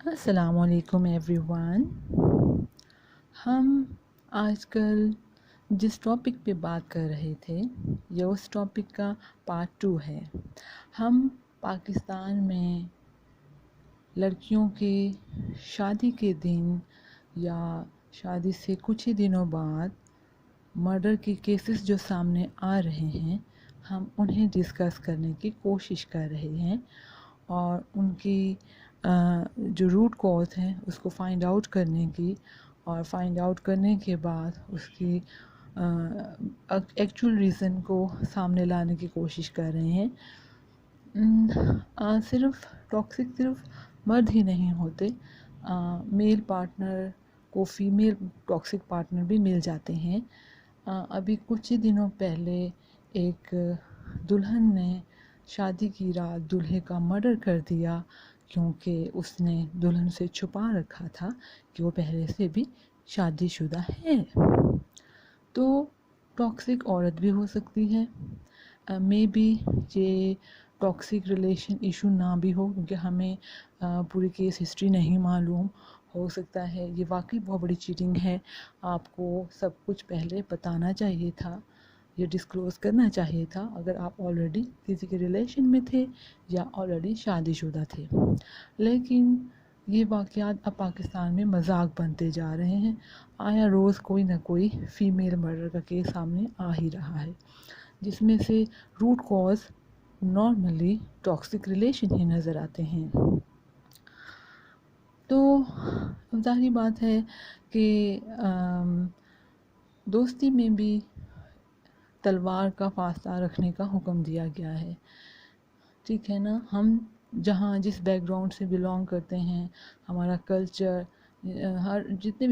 السلام علیکم every one. ہم آج کل جس ٹاپک پہ بات کر رہے تھے یہ اس ٹاپک کا پارٹ 2 ہے. ہم پاکستان میں لڑکیوں کے شادی کے دن یا شادی سے کچھ ہی دنوں بعد مرڈر کے کیسز جو سامنے آ رہے ہیں ہم انہیں ڈسکس کرنے کی کوشش کر رہے ہیں اور ان کی جو روٹ کاز ہیں اس کو فائنڈ آؤٹ کرنے کی اور فائنڈ آؤٹ کرنے کے بعد اس کی ایکچوئل ریزن کو سامنے لانے کی کوشش کر رہے ہیں. صرف ٹاکسک صرف مرد ہی نہیں ہوتے، میل پارٹنر کو فیمیل ٹاکسک پارٹنر بھی مل جاتے ہیں. ابھی کچھ ہی دنوں پہلے ایک دلہن نے شادی کی رات دولہے کا مرڈر کر دیا کیونکہ اس نے دلہن سے چھپا رکھا تھا کہ وہ پہلے سے بھی شادی شدہ ہے. تو ٹاکسک عورت بھی ہو سکتی ہے، مے بی یہ ٹاکسک ریلیشن ایشو نہ بھی ہو کیونکہ ہمیں پوری کیس ہسٹری نہیں معلوم. ہو سکتا ہے یہ واقعی بہت بڑی چیٹنگ ہے، آپ کو سب کچھ پہلے بتانا چاہیے تھا، یہ ڈسکلوز کرنا چاہیے تھا اگر آپ آلریڈی کسی کے ریلیشن میں تھے یا آلریڈی شادی شدہ تھے. لیکن یہ واقعات اب پاکستان میں مذاق بنتے جا رہے ہیں. آیا روز کوئی نہ کوئی فیمیل مرڈر کا کیس سامنے آ ہی رہا ہے جس میں سے root cause normally toxic relation ہی نظر آتے ہیں. تو ظاہری بات ہے کہ دوستی میں بھی تلوار کا فاصلہ رکھنے کا حکم دیا گیا ہے. ٹھیک ہے نا، ہم جہاں جس بیک گراؤنڈ سے بلانگ کرتے ہیں، ہمارا کلچر، جتنے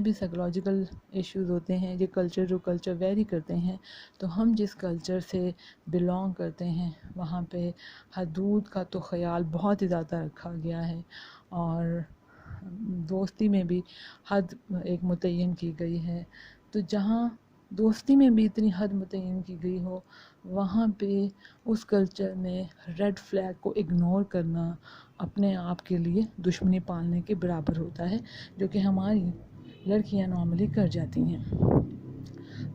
بھی سائیکولوجیکل ایشوز ہوتے ہیں، یہ کلچر ویری کرتے ہیں. تو ہم جس کلچر سے بلانگ کرتے ہیں وہاں پہ حدود کا تو خیال بہت ہی زیادہ رکھا گیا ہے اور دوستی میں بھی حد ایک متعین کی گئی ہے. تو جہاں دوستی میں بھی اتنی حد متعین کی گئی ہو وہاں پہ اس کلچر میں ریڈ فلیگ کو اگنور کرنا اپنے آپ کے لیے دشمنی پالنے کے برابر ہوتا ہے، جو کہ ہماری لڑکیاں نارملی کر جاتی ہیں.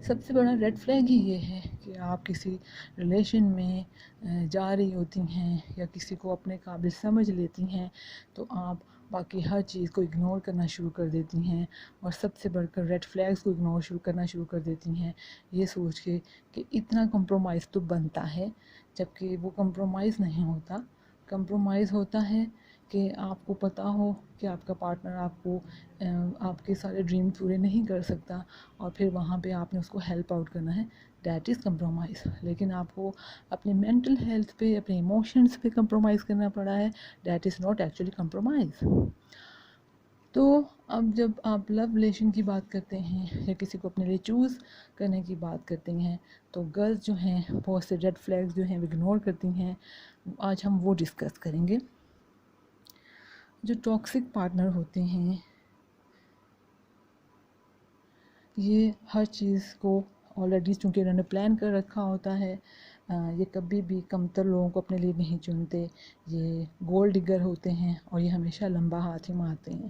سب سے بڑا ریڈ فلیگ ہی یہ ہے کہ آپ کسی ریلیشن میں جا رہی ہوتی ہیں یا کسی کو اپنے قابل سمجھ لیتی ہیں تو آپ باقی ہر چیز کو اگنور کرنا شروع کر دیتی ہیں اور سب سے بڑھ کر ریڈ فلیگز کو اگنور کرنا شروع کر دیتی ہیں یہ سوچ کے کہ اتنا کمپرومائز تو بنتا ہے، جبکہ وہ کمپرومائز نہیں ہوتا. کمپرومائز ہوتا ہے کہ آپ کو پتہ ہو کہ آپ کا پارٹنر آپ کو آپ کے سارے ڈریم پورے نہیں کر سکتا اور پھر وہاں پہ آپ نے اس کو ہیلپ آؤٹ کرنا ہے، دیٹ از کمپرومائز. لیکن آپ کو اپنے مینٹل ہیلتھ پہ، اپنے ایموشنس پہ کمپرومائز کرنا پڑا ہے، that is not actually compromise. تو اب جب آپ لو ریلیشن کی بات کرتے ہیں یا کسی کو اپنے لیے چوز کرنے کی بات کرتے ہیں تو گرلز جو ہیں بہت سے ریڈ فلیگز جو ہیں وہ اگنور کرتی ہیں. آج ہم وہ ڈسکس کریں گے. جو ٹاکسک پارٹنر ہوتے ہیں یہ ہر چیز کو آلریڈی چونکہ انہوں نے پلان کر رکھا ہوتا ہے، یہ کبھی بھی کمتر لوگوں کو اپنے لیے نہیں چنتے، یہ گولڈ ڈگر ہوتے ہیں اور یہ ہمیشہ لمبا ہاتھ ہی مارتے ہیں.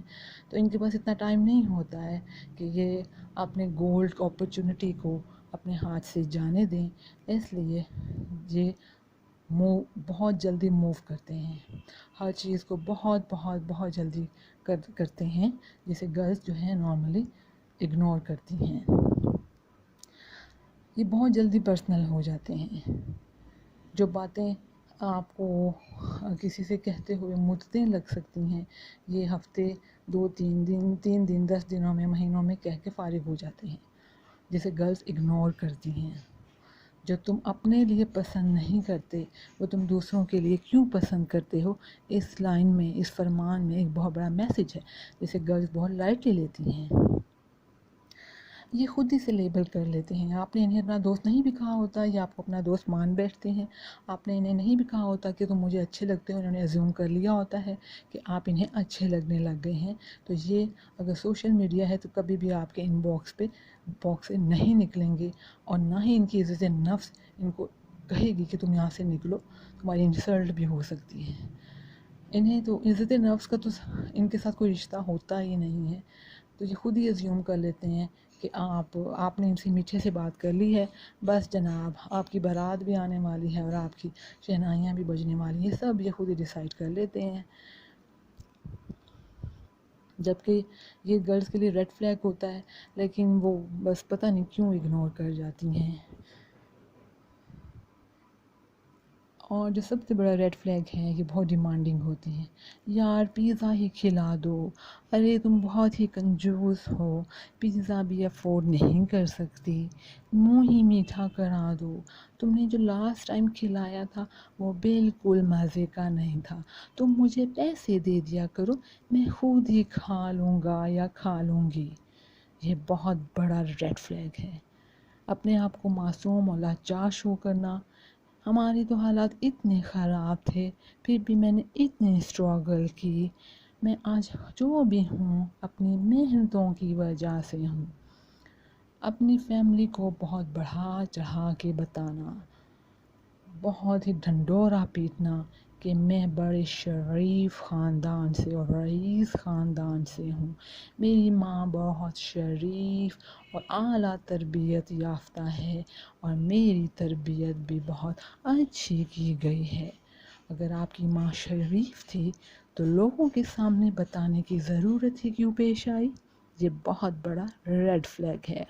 تو ان کے پاس اتنا ٹائم نہیں ہوتا ہے کہ یہ اپنے گولڈ اپرچونٹی کو اپنے ہاتھ سے جانے دیں، اس لیے یہ بہت جلدی موو کرتے ہیں، ہر چیز کو بہت بہت بہت جلدی کرتے ہیں جسے گرلز جو ہیں نارملی اگنور کرتی ہیں. یہ بہت جلدی پرسنل ہو جاتے ہیں. جو باتیں آپ کو کسی سے کہتے ہوئے مدتیں لگ سکتی ہیں یہ ہفتے 2-3 دن 3 دن 10 دنوں میں مہینوں میں کہہ کے فارغ ہو جاتے ہیں، جسے گرلز اگنور کرتی ہیں. جو تم اپنے لیے پسند نہیں کرتے وہ تم دوسروں کے لیے کیوں پسند کرتے ہو، اس لائن میں، اس فرمان میں ایک بہت بڑا میسج ہے جسے گرلز بہت لائٹلی لیتی ہیں. یہ خود ہی سے لیبل کر لیتے ہیں. آپ نے انہیں اپنا دوست نہیں بھی کہا ہوتا یا آپ کو اپنا دوست مان بیٹھتے ہیں، آپ نے انہیں نہیں بھی کہا ہوتا کہ تم مجھے اچھے لگتے ہو، انہوں نے ایزیوم کر لیا ہوتا ہے کہ آپ انہیں اچھے لگنے لگ گئے ہیں. تو یہ اگر سوشل میڈیا ہے تو کبھی بھی آپ کے ان باکس سے نہیں نکلیں گے اور نہ ہی ان کی عزت نفس ان کو کہے گی کہ تم یہاں سے نکلو، تمہاری انسلٹ بھی ہو سکتی ہے. انہیں تو عزت نفس کا تو ان کے ساتھ کوئی رشتہ ہوتا ہی نہیں ہے، تو یہ خود ہی ازیوم کر لیتے ہیں کہ آپ نے ان سے میٹھے سے بات کر لی ہے، بس جناب آپ کی بارات بھی آنے والی ہے اور آپ کی شہنائیاں بھی بجنے والی ہیں، سب یہ خود ہی ڈیسائیڈ کر لیتے ہیں، جبکہ یہ گرلز کے لیے ریڈ فلیگ ہوتا ہے، لیکن وہ بس پتہ نہیں کیوں اگنور کر جاتی ہیں۔ اور جو سب سے بڑا ریڈ فلیگ ہے، یہ بہت ڈیمانڈنگ ہوتی ہیں، یار پیزا ہی کھلا دو، ارے تم بہت ہی کنجوس ہو، پیزا بھی افورڈ نہیں کر سکتی، منہ ہی میٹھا کرا دو، تم نے جو لاسٹ ٹائم کھلایا تھا وہ بالکل مزے کا نہیں تھا، تم مجھے پیسے دے دیا کرو، میں خود ہی کھا لوں گا یا کھا لوں گی۔ یہ بہت بڑا ریڈ فلیگ ہے، اپنے آپ کو معصوم اور لاچار شو کرنا۔ ہماری تو حالات اتنے خراب تھے، پھر بھی میں نے اتنی اسٹرگل کی، میں آج جو بھی ہوں اپنی محنتوں کی وجہ سے ہوں۔ اپنی فیملی کو بہت بڑھا چڑھا کے بتانا، بہت ہی ڈھنڈورا پیٹنا کہ میں بڑے شریف خاندان سے اور رئیس خاندان سے ہوں، میری ماں بہت شریف اور اعلیٰ تربیت یافتہ ہے اور میری تربیت بھی بہت اچھی کی گئی ہے۔ اگر آپ کی ماں شریف تھی تو لوگوں کے سامنے بتانے کی ضرورت ہی کیوں پیش آئی؟ یہ بہت بڑا ریڈ فلیگ ہے۔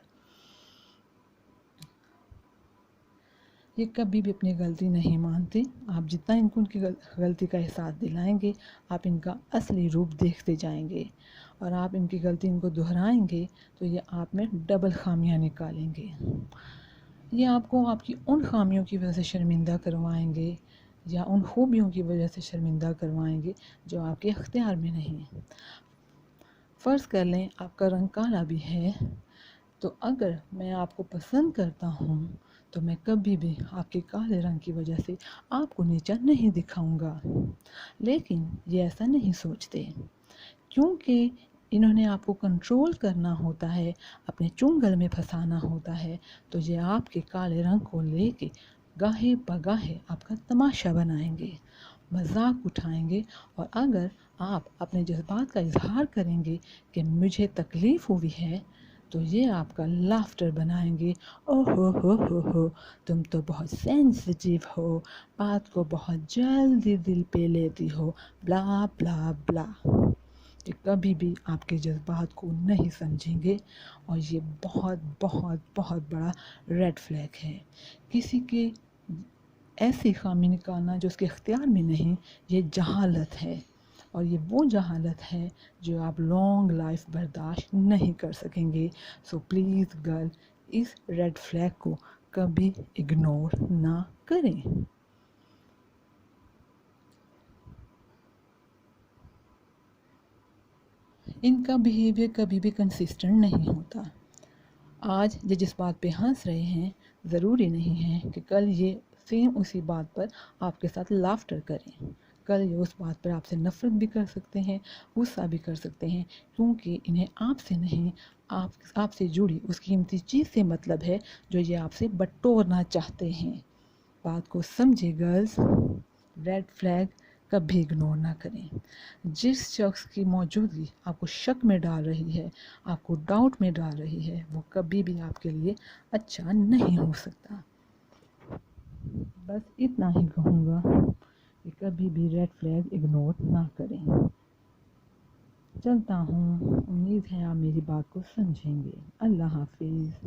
یہ کبھی بھی اپنی غلطی نہیں مانتے، آپ جتنا ان کو ان کی غلطی کا احساس دلائیں گے، آپ ان کا اصلی روپ دیکھتے جائیں گے، اور آپ ان کی غلطی ان کو دہرائیں گے تو یہ آپ میں ڈبل خامیاں نکالیں گے۔ یہ آپ کو آپ کی ان خامیوں کی وجہ سے شرمندہ کروائیں گے یا ان خوبیوں کی وجہ سے شرمندہ کروائیں گے جو آپ کے اختیار میں نہیں ہیں۔ فرض کر لیں آپ کا رنگ کالا بھی ہے، تو اگر میں آپ کو پسند کرتا ہوں تو میں کبھی بھی آپ کے کالے رنگ کی وجہ سے آپ کو نیچا نہیں دکھاؤں گا، لیکن یہ ایسا نہیں سوچتے، کیونکہ انہوں نے آپ کو کنٹرول کرنا ہوتا ہے، اپنے چنگل میں پھنسانا ہوتا ہے، تو یہ آپ کے کالے رنگ کو لے کے گاہے بگاہے آپ کا تماشا بنائیں گے، مذاق اٹھائیں گے، اور اگر آپ اپنے جذبات کا اظہار کریں گے کہ مجھے تکلیف ہوئی ہے تو یہ آپ کا لافٹر بنائیں گے، او ہو تم تو بہت سینسٹیو ہو، بات کو بہت جلدی دل پہ لیتی ہو، بلا بلا بلا۔ یہ کبھی بھی آپ کے جذبات کو نہیں سمجھیں گے، اور یہ بہت بہت بہت بڑا ریڈ فلیگ ہے۔ کسی کے ایسی خامی نکالنا جو اس کے اختیار میں نہیں، یہ جہالت ہے، اور یہ وہ جہالت ہے جو آپ لانگ لائف برداشت نہیں کر سکیں گے۔ سو پلیز گرل، اس ریڈ فلیگ کو کبھی اگنور نہ کریں۔ ان کا بیہیویئر کبھی بھی کنسسٹنٹ نہیں ہوتا۔ آج یہ جس بات پہ ہنس رہے ہیں، ضروری نہیں ہے کہ کل یہ سیم اسی بات پر آپ کے ساتھ لافٹر کریں۔ کل یہ اس بات پر آپ سے نفرت بھی کر سکتے ہیں، غصہ بھی کر سکتے ہیں، کیونکہ انہیں آپ سے نہیں، آپ سے جڑی اس قیمتی چیز سے مطلب ہے جو یہ آپ سے بٹورنا چاہتے ہیں۔ بات کو سمجھے گرلز، ریڈ فلیگ کبھی اگنور نہ کریں۔ جس شخص کی موجودگی آپ کو شک میں ڈال رہی ہے، آپ کو ڈاؤٹ میں ڈال رہی ہے، وہ کبھی بھی آپ کے لیے اچھا نہیں ہو سکتا۔ بس اتنا ہی کہوں گا کہ کبھی بھی ریڈ فلیگ اگنور نہ کریں۔ چلتا ہوں، امید ہے آپ میری بات کو سمجھیں گے۔ اللہ حافظ۔